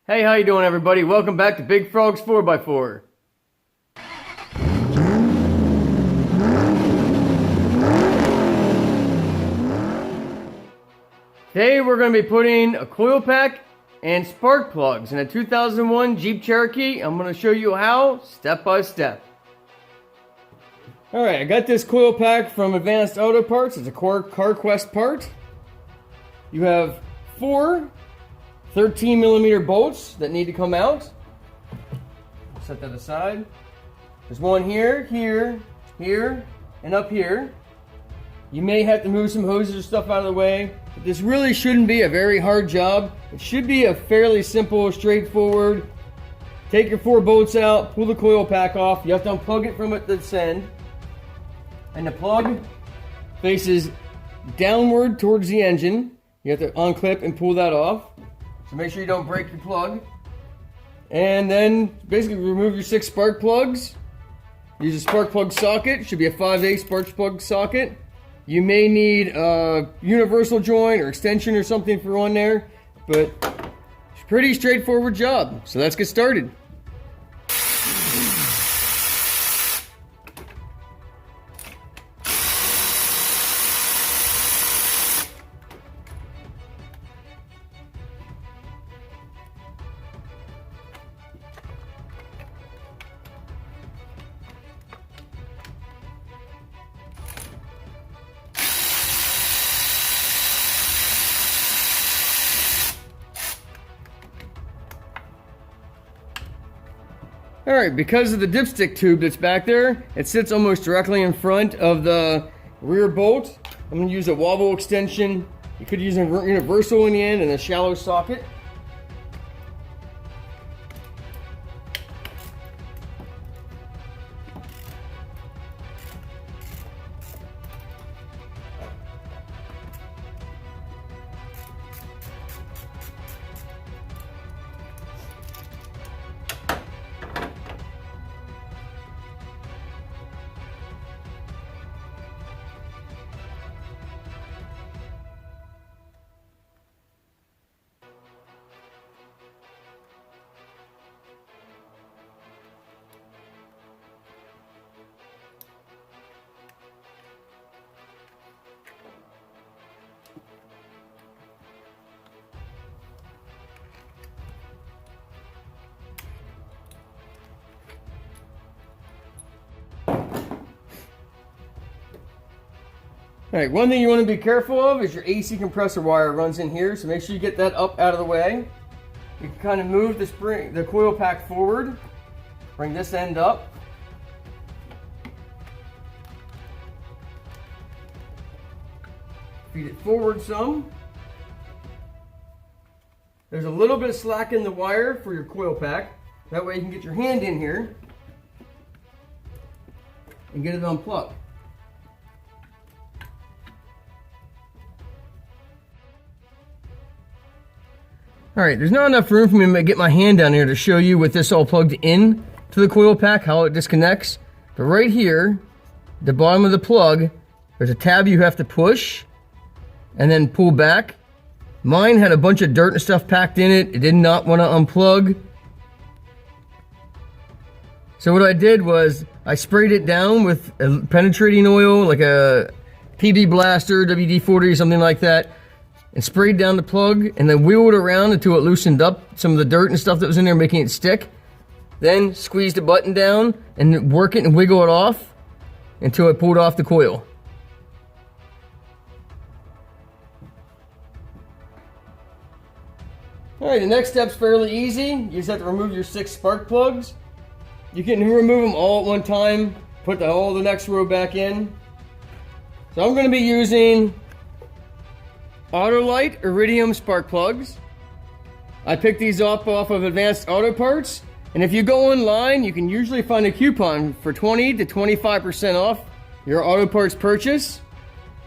Hey, how you doing everybody? Welcome back to Big Frog's 4x4. Today we're going to be putting a coil pack and spark plugs in a 2001 Jeep Cherokee. I'm going to show you how, step by step. Alright, I got this coil pack from Advanced Auto Parts. It's a CarQuest part. You have 4 13mm bolts that need to come out. Set that aside. There's one here, here, here, and up here. You may have to move some hoses or stuff out of the way, but this really shouldn't be a very hard job. It should be a fairly simple, straightforward. Take your 4 bolts out, pull the coil pack off. You have to unplug it from this end. And the plug faces downward towards the engine. You have to unclip and pull that off. So make sure you don't break your plug. And then basically remove your 6 spark plugs. Use a spark plug socket. Should be a 5/8 spark plug socket. You may need a universal joint or extension or something for on there, but it's a pretty straightforward job. So let's get started. Alright, because of the dipstick tube that's back there, it sits almost directly in front of the rear bolt. I'm going to use a wobble extension. You could use a universal in the end and a shallow socket. Alright, one thing you want to be careful of is your AC compressor wire runs in here, so make sure you get that up out of the way. You can kind of move the coil pack forward, bring this end up. Feed it forward some. There's a little bit of slack in the wire for your coil pack. That way you can get your hand in here and get it unplugged. Alright, there's not enough room for me to get my hand down here to show you with this all plugged in to the coil pack, how it disconnects. But right here, the bottom of the plug, there's a tab you have to push and then pull back. Mine had a bunch of dirt and stuff packed in it. It did not want to unplug. So what I did was I sprayed it down with a penetrating oil, like a PB Blaster, WD-40, something like that, and sprayed down the plug and then wheeled around until it loosened up some of the dirt and stuff that was in there, making it stick. Then squeeze the button down and work it and wiggle it off until it pulled off the coil. Alright, the next step's fairly easy. You just have to remove your 6 spark plugs. You can remove them all at one time, put all the next row back in. So I'm going to be using lite iridium spark plugs. I picked these up off of Advanced Auto Parts, and if you go online, you can usually find a coupon for 20 to 25% off your auto parts purchase.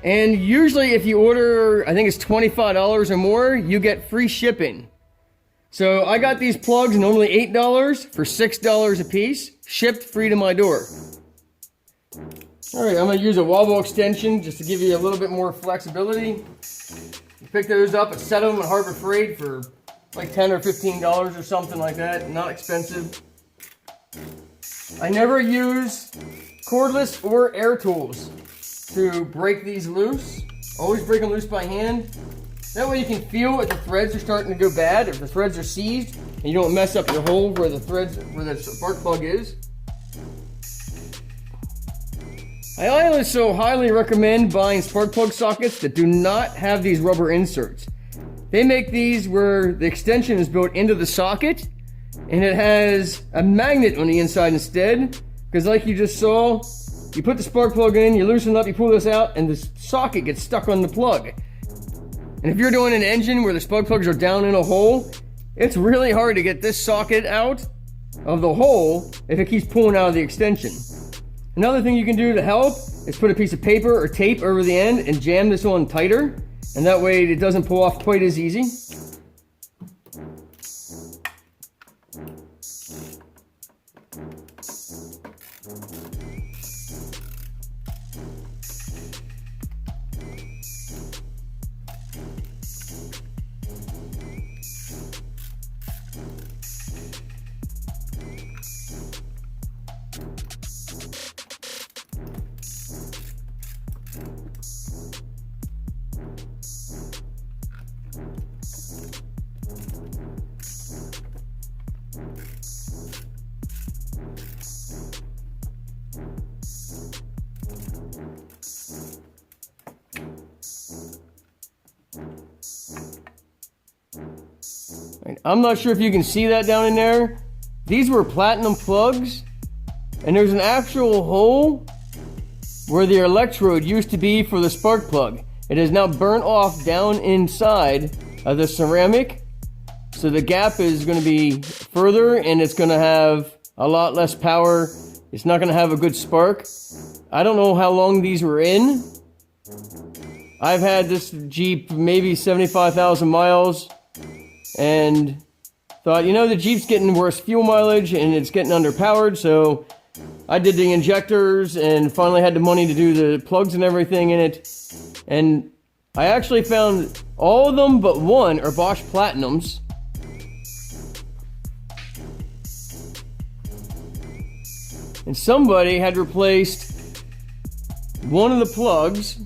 And usually if you order, I think it's $25 or more, you get free shipping. So I got these plugs normally $8 for $6 a piece, shipped free to my door. Alright, I'm going to use a wobble extension just to give you a little bit more flexibility. You pick those up at Set 'em at Harbor Freight for like $10 or $15 or something like that, not expensive. I never use cordless or air tools to break these loose. Always break them loose by hand. That way you can feel if the threads are starting to go bad, if the threads are seized, and you don't mess up your hole where the spark plug is. I also highly recommend buying spark plug sockets that do not have these rubber inserts. They make these where the extension is built into the socket, and it has a magnet on the inside instead, because like you just saw, you put the spark plug in, you loosen it up, you pull this out, and the socket gets stuck on the plug. And if you're doing an engine where the spark plugs are down in a hole, it's really hard to get this socket out of the hole if it keeps pulling out of the extension. Another thing you can do to help is put a piece of paper or tape over the end and jam this on tighter, and that way it doesn't pull off quite as easy. I'm not sure if you can see that down in there. These were platinum plugs, and there's an actual hole where the electrode used to be for the spark plug. It is now burnt off down inside of the ceramic, so the gap is going to be further and it's going to have a lot less power. It's not going to have a good spark. I don't know how long these were in. I've had this Jeep maybe 75,000 miles and thought, you know, the Jeep's getting worse fuel mileage and it's getting underpowered, so I did the injectors and finally had the money to do the plugs and everything in it. And I actually found all of them but one are Bosch Platinums. And somebody had replaced one of the plugs,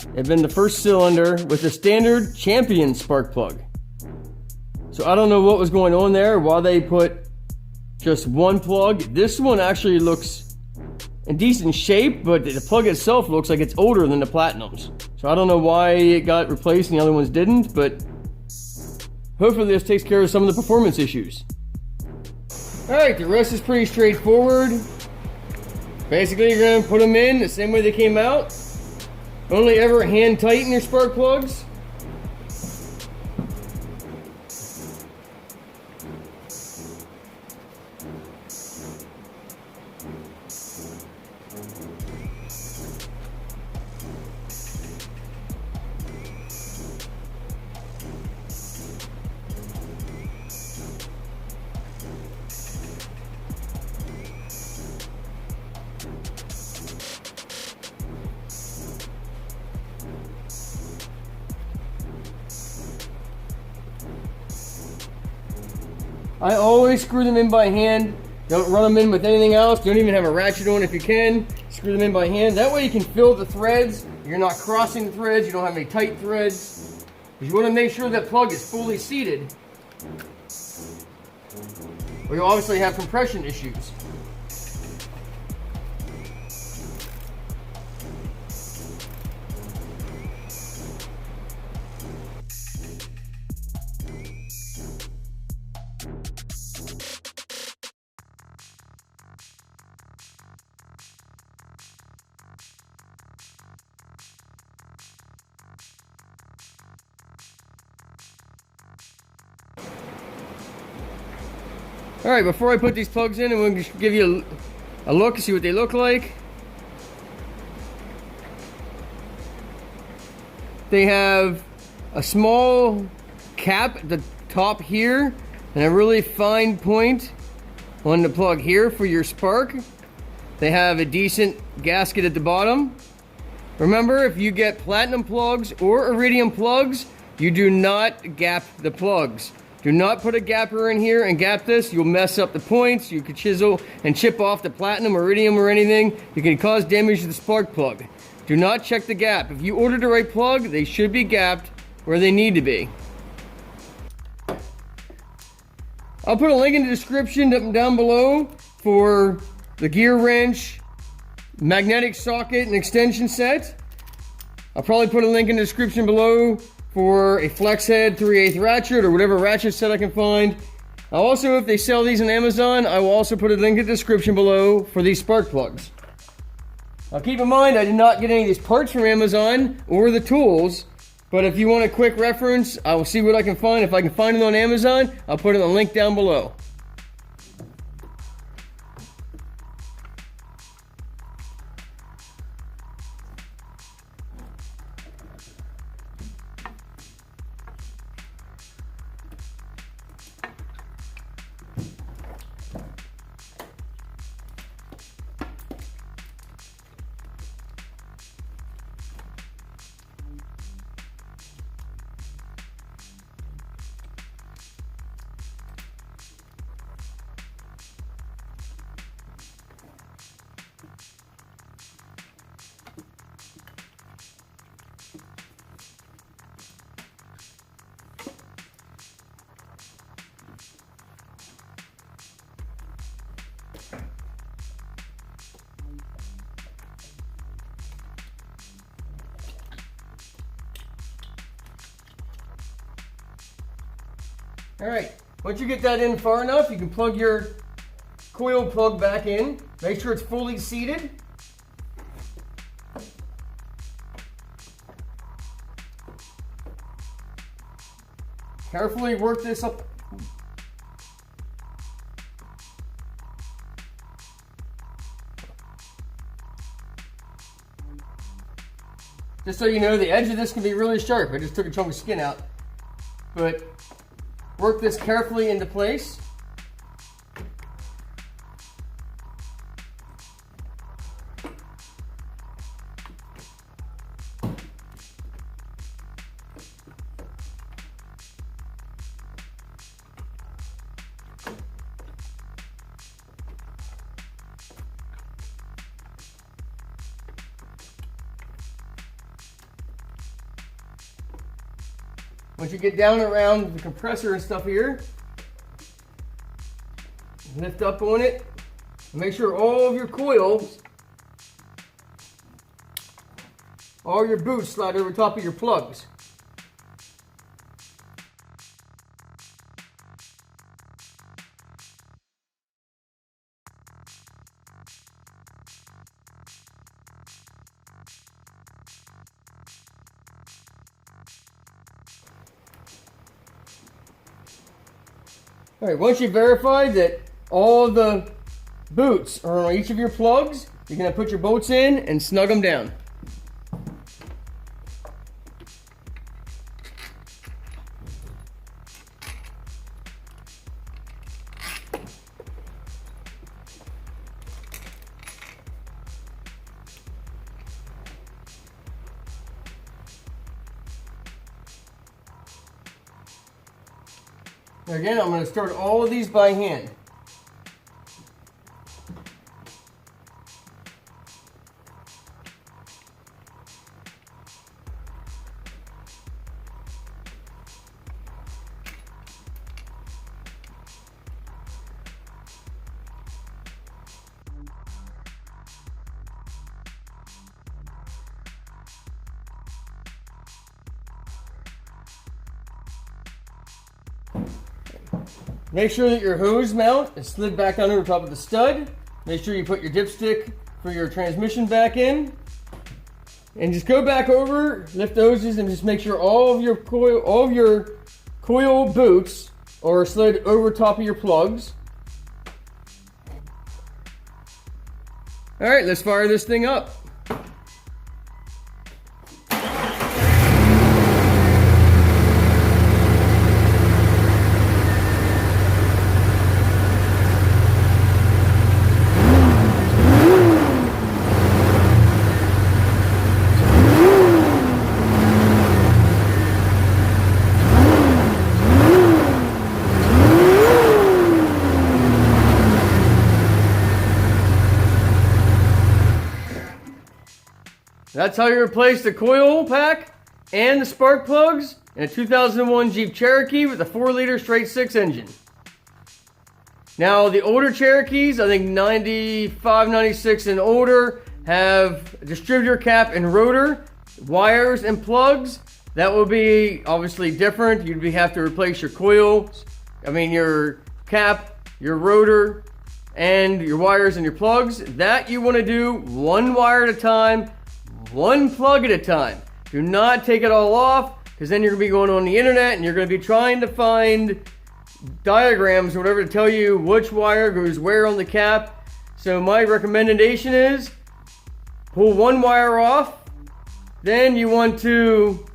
it had been the first cylinder, with a standard Champion spark plug. So I don't know what was going on there, why they put just one plug. This one actually looks in decent shape, but the plug itself looks like it's older than the Platinums. So I don't know why it got replaced and the other ones didn't, but hopefully this takes care of some of the performance issues. Alright, the rest is pretty straightforward. Basically, you're going to put them in the same way they came out. Only ever hand tighten your spark plugs. I always screw them in by hand. Don't run them in with anything else. Don't even have a ratchet on if you can. Screw them in by hand. That way you can feel the threads. You're not crossing the threads. You don't have any tight threads. You want to make sure that plug is fully seated, or you'll obviously have compression issues. Alright, before I put these plugs in, I'm going to give you a look, see what they look like. They have a small cap at the top here, and a really fine point on the plug here for your spark. They have a decent gasket at the bottom. Remember, if you get platinum plugs or iridium plugs, you do not gap the plugs. Do not put a gapper in here and gap this. You'll mess up the points. You could chisel and chip off the platinum or iridium or anything. You can cause damage to the spark plug. Do not check the gap. If you ordered the right plug, they should be gapped where they need to be. I'll put a link in the description down below for the Gearwrench magnetic socket and extension set. I'll probably put a link in the description below for a flex head 3/8 ratchet or whatever ratchet set I can find. I'll also, if they sell these on Amazon, I will also put a link in the description below for these spark plugs. Now keep in mind, I did not get any of these parts from Amazon or the tools, but if you want a quick reference, I will see what I can find. If I can find them on Amazon, I'll put a link down below. Alright, once you get that in far enough, you can plug your coil plug back in. Make sure it's fully seated. Carefully work this up. Just so you know, the edge of this can be really sharp. I just took a chunk of skin out. But work this carefully into place. Once you get down around the compressor and stuff here, lift up on it, and make sure all of your coils, all your boots slide over top of your plugs. All right, once you verified that all the boots are on each of your plugs, you're going to put your bolts in and snug them down. Now again, I'm going to start all of these by hand. Make sure that your hose mount is slid back under the top of the stud. Make sure you put your dipstick for your transmission back in. And just go back over, lift the hoses, and just make sure all of your coil boots are slid over top of your plugs. All right, let's fire this thing up. That's how you replace the coil pack and the spark plugs in a 2001 Jeep Cherokee with a 4-liter straight 6 engine. Now, the older Cherokees, I think 95, 96 and older, have distributor cap and rotor, wires and plugs. That will be obviously different. You'd have to replace your coils, your cap, your rotor, and your wires and your plugs. That you want to do one wire at a time, one plug at a time. Do not take it all off, because then you're going to be going on the internet and you're going to be trying to find diagrams or whatever to tell you which wire goes where on the cap. So my recommendation is pull one wire off, then you want to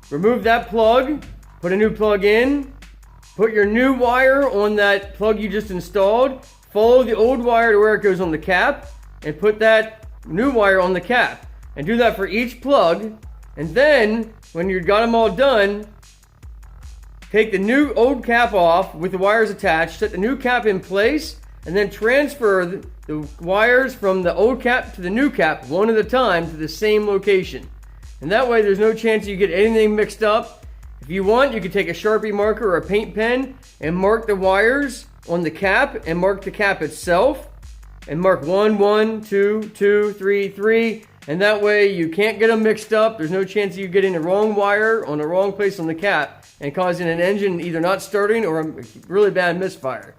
remove that plug, put a new plug in, put your new wire on that plug you just installed, follow the old wire to where it goes on the cap, and put that new wire on the cap. And do that for each plug. And then, when you've got them all done, take the new old cap off with the wires attached, set the new cap in place, and then transfer the wires from the old cap to the new cap one at a time to the same location. And that way there's no chance you get anything mixed up. If you want, you can take a Sharpie marker or a paint pen and mark the wires on the cap and mark the cap itself. And mark 1, 1, 2, 2, 3, 3. And that way you can't get them mixed up. There's no chance of you getting the wrong wire on the wrong place on the cap and causing an engine either not starting or a really bad misfire.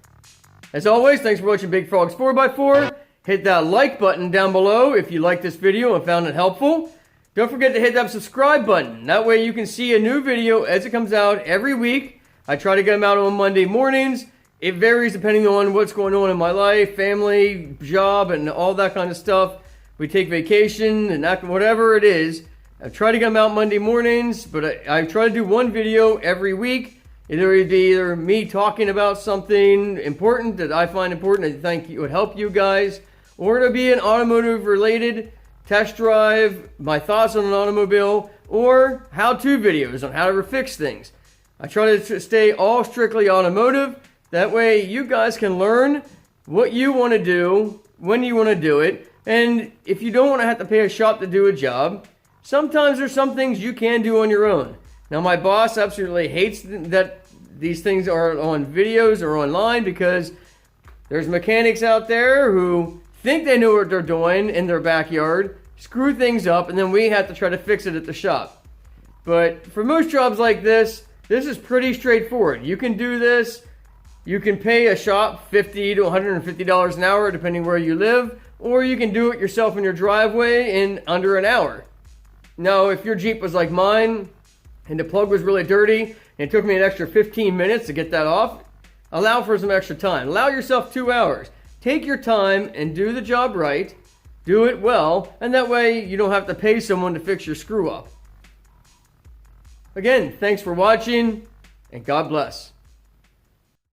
As always, thanks for watching Big Frog's 4x4. Hit that like button down below if you liked this video and found it helpful. Don't forget to hit that subscribe button. That way you can see a new video as it comes out every week. I try to get them out on Monday mornings. It varies depending on what's going on in my life, family, job, and all that kind of stuff. We take vacation and whatever it is. I try to get them out Monday mornings, but I try to do one video every week. It'll be either me talking about something important that I find important and think it would help you guys, or it'll be an automotive related test drive, my thoughts on an automobile, or how-to videos on how to fix things. I try to stay all strictly automotive. That way you guys can learn what you want to do, when you want to do it, and if you don't want to have to pay a shop to do a job, sometimes there's some things you can do on your own. Now my boss absolutely hates that these things are on videos or online, because there's mechanics out there who think they know what they're doing in their backyard, screw things up, and then we have to try to fix it at the shop. But for most jobs like this is pretty straightforward. You can do this. You can pay a shop $50 to $150 an hour depending where you live, or you can do it yourself in your driveway in under an hour. Now, if your Jeep was like mine and the plug was really dirty and it took me an extra 15 minutes to get that off, allow for some extra time. Allow yourself 2 hours. Take your time and do the job right. Do it well, and that way you don't have to pay someone to fix your screw up. Again, thanks for watching, and God bless.